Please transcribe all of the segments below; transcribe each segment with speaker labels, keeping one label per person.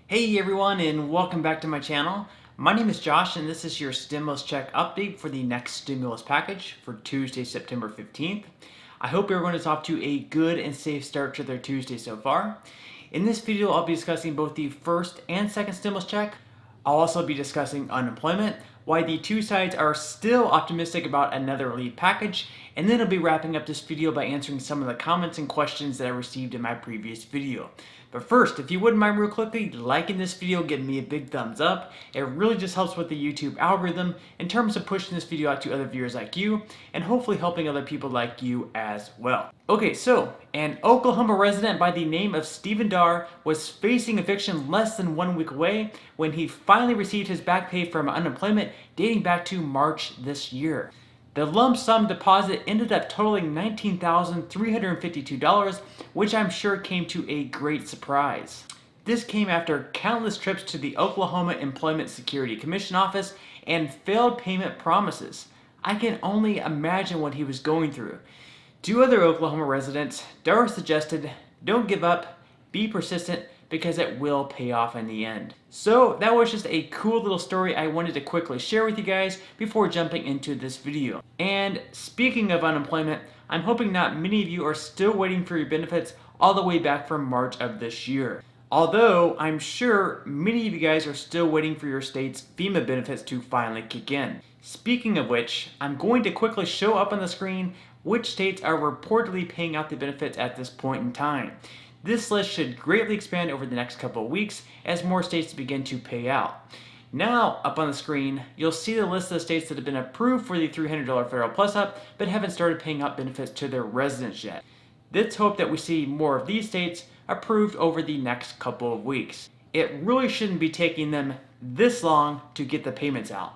Speaker 1: Hey everyone, and welcome back to my channel. My name is Josh and this is your stimulus check update for the next stimulus package for Tuesday, September 15th. I hope everyone is off to a good and safe start to their Tuesday so far. In this video, I'll be discussing both the first and second stimulus check. I'll also be discussing unemployment, why the two sides are still optimistic about another relief package, and then I'll be wrapping up this video by answering some of the comments and questions that I received in my previous video. But first, if you wouldn't mind real quickly liking this video, giving me a big thumbs up. It really just helps with the YouTube algorithm in terms of pushing this video out to other viewers like you, and hopefully helping other people like you as well. Okay, so an Oklahoma resident by the name of Stephen Darr was facing eviction less than 1 week away when he finally received his back pay from unemployment dating back to March this year. The lump sum deposit ended up totaling $19,352, which I'm sure came to a great surprise. This came after countless trips to the Oklahoma Employment Security Commission office and failed payment promises. I can only imagine what he was going through. To other Oklahoma residents, Darr suggested, "Don't give up, be persistent, because it will pay off in the end." So that was just a cool little story I wanted to quickly share with you guys before jumping into this video. And speaking of unemployment, I'm hoping not many of you are still waiting for your benefits all the way back from March of this year. Although I'm sure many of you guys are still waiting for your state's FEMA benefits to finally kick in. Speaking of which, I'm going to quickly show up on the screen which states are reportedly paying out the benefits at this point in time. This list should greatly expand over the next couple of weeks as more states begin to pay out. Now, up on the screen, you'll see the list of the states that have been approved for the $300 federal plus up, but haven't started paying out benefits to their residents yet. Let's hope that we see more of these states approved over the next couple of weeks. It really shouldn't be taking them this long to get the payments out.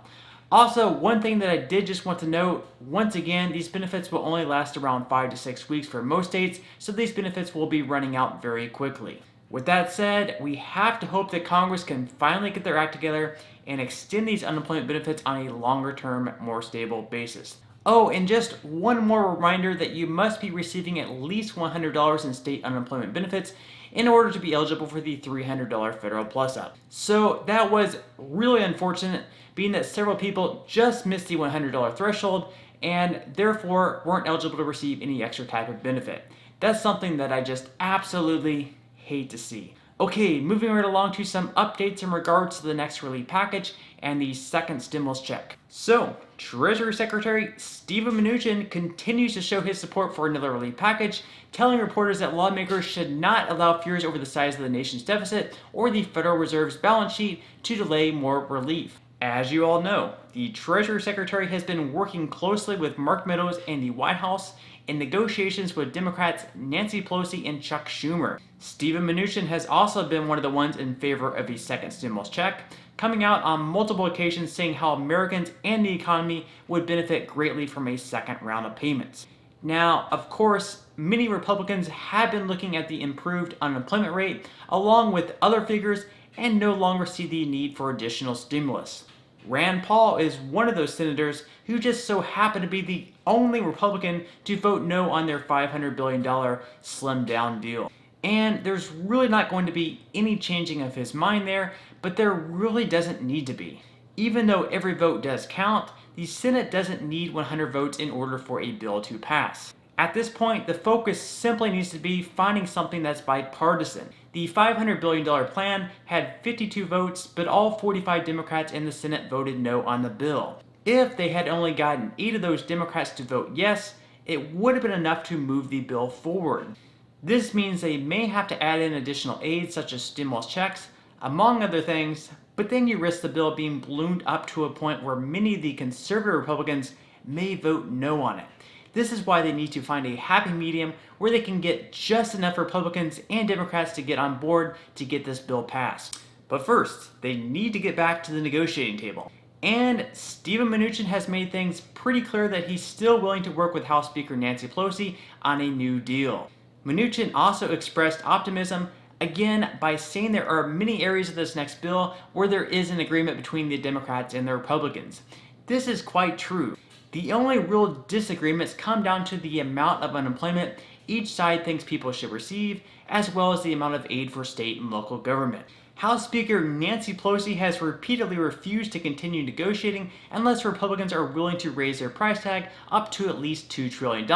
Speaker 1: Also, one thing that I did just want to note, once again, these benefits will only last around 5 to 6 weeks for most states, so these benefits will be running out very quickly. With that said, we have to hope that Congress can finally get their act together and extend these unemployment benefits on a longer term, more stable basis. Oh, and just one more reminder that you must be receiving at least $100 in state unemployment benefits in order to be eligible for the $300 federal plus up. So that was really unfortunate, being that several people just missed the $100 threshold and therefore weren't eligible to receive any extra type of benefit. That's something that I just absolutely hate to see. Okay, moving right along to some updates in regards to the next relief package and the second stimulus check. So, Treasury Secretary Steven Mnuchin continues to show his support for another relief package, telling reporters that lawmakers should not allow fears over the size of the nation's deficit or the Federal Reserve's balance sheet to delay more relief. As you all know, the Treasury Secretary has been working closely with Mark Meadows and the White House in negotiations with Democrats Nancy Pelosi and Chuck Schumer. Steven Mnuchin has also been one of the ones in favor of a second stimulus check, coming out on multiple occasions saying how Americans and the economy would benefit greatly from a second round of payments. Now, of course, many Republicans have been looking at the improved unemployment rate along with other figures and no longer see the need for additional stimulus. Rand Paul is one of those senators who just so happened to be the only Republican to vote no on their $500 billion slimmed down deal. And there's really not going to be any changing of his mind there, but there really doesn't need to be. Even though every vote does count, the Senate doesn't need 100 votes in order for a bill to pass. At this point, the focus simply needs to be finding something that's bipartisan. The $500 billion plan had 52 votes, but all 45 Democrats in the Senate voted no on the bill. If they had only gotten 8 of those Democrats to vote yes, it would have been enough to move the bill forward. This means they may have to add in additional aid such as stimulus checks, among other things, but then you risk the bill being ballooned up to a point where many of the conservative Republicans may vote no on it. This is why they need to find a happy medium where they can get just enough Republicans and Democrats to get on board to get this bill passed. But first, they need to get back to the negotiating table. And Steven Mnuchin has made things pretty clear that he's still willing to work with House Speaker Nancy Pelosi on a new deal. Mnuchin also expressed optimism, again, by saying there are many areas of this next bill where there is an agreement between the Democrats and the Republicans. This is quite true. The only real disagreements come down to the amount of unemployment each side thinks people should receive, as well as the amount of aid for state and local government. House Speaker Nancy Pelosi has repeatedly refused to continue negotiating unless Republicans are willing to raise their price tag up to at least $2 trillion,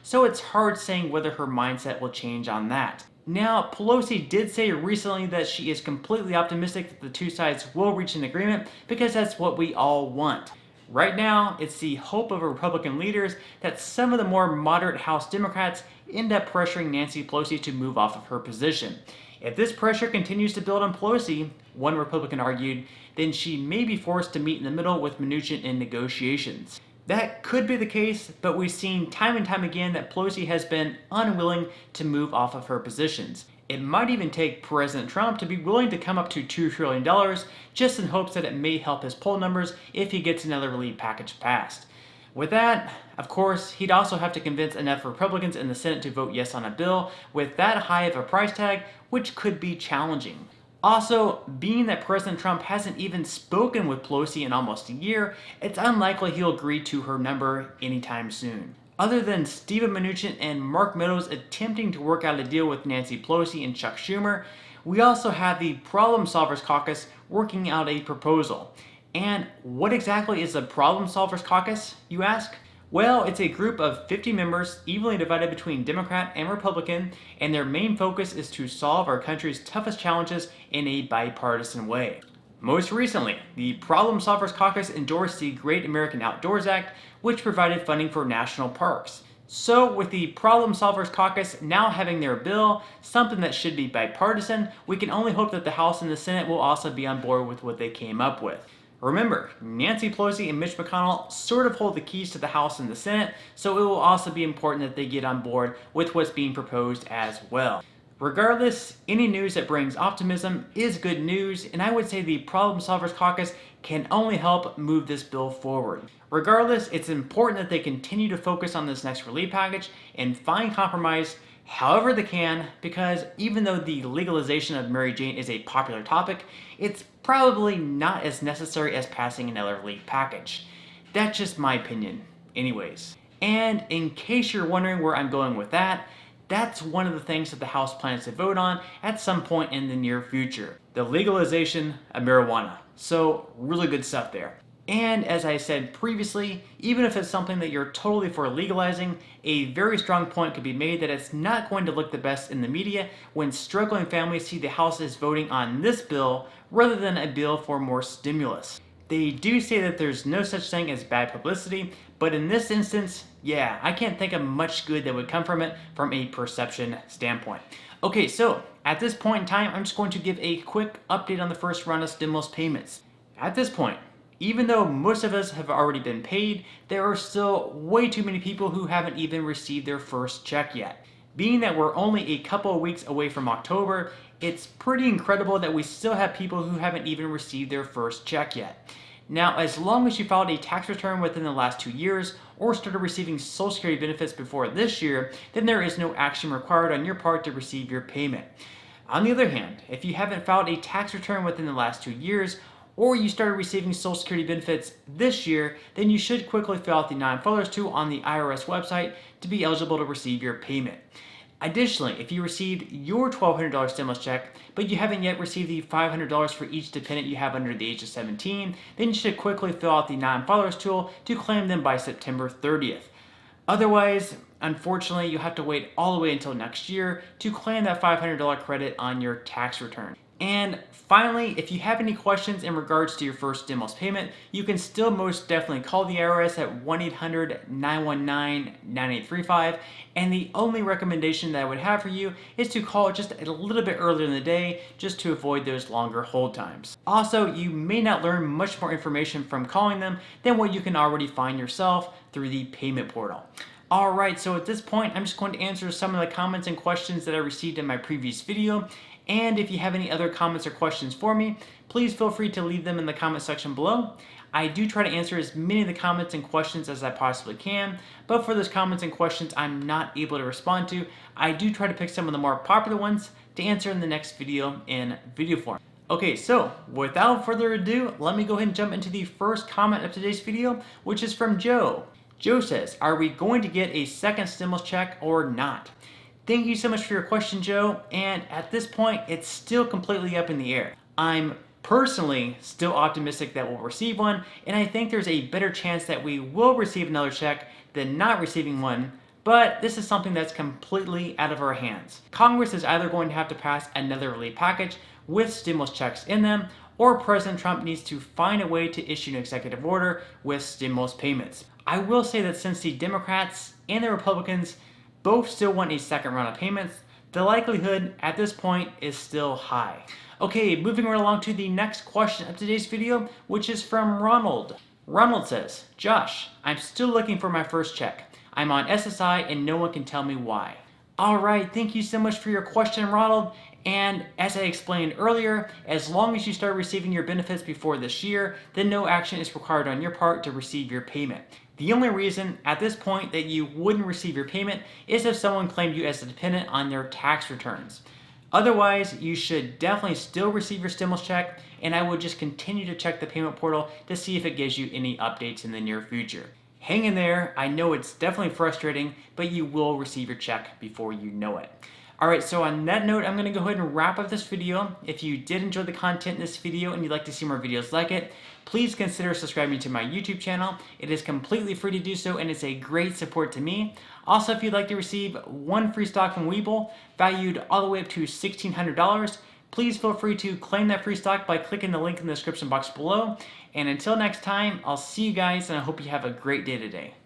Speaker 1: so it's hard saying whether her mindset will change on that. Now, Pelosi did say recently that she is completely optimistic that the two sides will reach an agreement because that's what we all want. Right now, it's the hope of Republican leaders that some of the more moderate House Democrats end up pressuring Nancy Pelosi to move off of her position. If this pressure continues to build on Pelosi, one Republican argued, then she may be forced to meet in the middle with Mnuchin in negotiations. That could be the case, but we've seen time and time again that Pelosi has been unwilling to move off of her positions. It might even take President Trump to be willing to come up to $2 trillion just in hopes that it may help his poll numbers if he gets another relief package passed. With that, of course, he'd also have to convince enough Republicans in the Senate to vote yes on a bill with that high of a price tag, which could be challenging. Also, being that President Trump hasn't even spoken with Pelosi in almost a year, it's unlikely he'll agree to her number anytime soon. Other than Steven Mnuchin and Mark Meadows attempting to work out a deal with Nancy Pelosi and Chuck Schumer, we also have the Problem Solvers Caucus working out a proposal. And what exactly is the Problem Solvers Caucus, you ask? Well, it's a group of 50 members evenly divided between Democrat and Republican, and their main focus is to solve our country's toughest challenges in a bipartisan way. Most recently, the Problem Solvers Caucus endorsed the Great American Outdoors Act, which provided funding for national parks. So, with the Problem Solvers Caucus now having their bill, something that should be bipartisan, we can only hope that the House and the Senate will also be on board with what they came up with. Remember, Nancy Pelosi and Mitch McConnell sort of hold the keys to the House and the Senate, so it will also be important that they get on board with what's being proposed as well. Regardless, any news that brings optimism is good news, and I would say the Problem Solvers Caucus can only help move this bill forward. Regardless, it's important that they continue to focus on this next relief package and find compromise however they can, because even though the legalization of Mary Jane is a popular topic, it's probably not as necessary as passing another relief package. That's just my opinion, anyways. And in case you're wondering where I'm going with that, that's one of the things that the House plans to vote on at some point in the near future. The legalization of marijuana. So, really good stuff there. And as I said previously, even if it's something that you're totally for legalizing, a very strong point could be made that it's not going to look the best in the media when struggling families see the House is voting on this bill rather than a bill for more stimulus. They do say that there's no such thing as bad publicity, but in this instance, yeah, I can't think of much good that would come from it from a perception standpoint. Okay, so at this point in time, I'm just going to give a quick update on the first round of stimulus payments. At this point, even though most of us have already been paid, there are still way too many people who haven't even received their first check yet. Being that we're only a couple of weeks away from October, it's pretty incredible that we still have people who haven't even received their first check yet. Now, as long as you filed a tax return within the last 2 years or started receiving Social Security benefits before this year, then there is no action required on your part to receive your payment. On the other hand, if you haven't filed a tax return within the last 2 years, or you started receiving Social Security benefits this year, then you should quickly fill out the non-filers tool on the IRS website to be eligible to receive your payment. Additionally, if you received your $1,200 stimulus check, but you haven't yet received the $500 for each dependent you have under the age of 17, then you should quickly fill out the non-filers tool to claim them by September 30th. Otherwise, unfortunately, you'll have to wait all the way until next year to claim that $500 credit on your tax return. And finally, if you have any questions in regards to your first stimulus payment, you can still most definitely call the IRS at 1-800-919-9835. And the only recommendation that I would have for you is to call just a little bit earlier in the day just to avoid those longer hold times. Also, you may not learn much more information from calling them than what you can already find yourself through the payment portal. Alright, so at this point, I'm just going to answer some of the comments and questions that I received in my previous video. And if you have any other comments or questions for me, please feel free to leave them in the comment section below. I do try to answer as many of the comments and questions as I possibly can, but for those comments and questions I'm not able to respond to, I do try to pick some of the more popular ones to answer in the next video in video form. Okay, so without further ado, let me go ahead and jump into the first comment of today's video, which is from Joe. Joe says, are we going to get a second stimulus check or not? Thank you so much for your question, Joe, and at this point, it's still completely up in the air. I'm personally still optimistic that we'll receive one, and I think there's a better chance that we will receive another check than not receiving one, but this is something that's completely out of our hands. Congress is either going to have to pass another relief package with stimulus checks in them, or President Trump needs to find a way to issue an executive order with stimulus payments. I will say that since the Democrats and the Republicans both still want a second round of payments, the likelihood at this point is still high. Okay, moving right along to the next question of today's video, which is from Ronald. Ronald says, Josh, I'm still looking for my first check. I'm on SSI and no one can tell me why. Alright, thank you so much for your question, Ronald. And as I explained earlier, as long as you start receiving your benefits before this year, then no action is required on your part to receive your payment. The only reason at this point that you wouldn't receive your payment is if someone claimed you as a dependent on their tax returns. Otherwise, you should definitely still receive your stimulus check, and I would just continue to check the payment portal to see if it gives you any updates in the near future. Hang in there, I know it's definitely frustrating, but you will receive your check before you know it. Alright, so on that note, I'm going to go ahead and wrap up this video. If you did enjoy the content in this video and you'd like to see more videos like it, please consider subscribing to my YouTube channel. It is completely free to do so and it's a great support to me. Also, if you'd like to receive one free stock from Webull, valued all the way up to $1,600, please feel free to claim that free stock by clicking the link in the description box below. And until next time, I'll see you guys and I hope you have a great day today.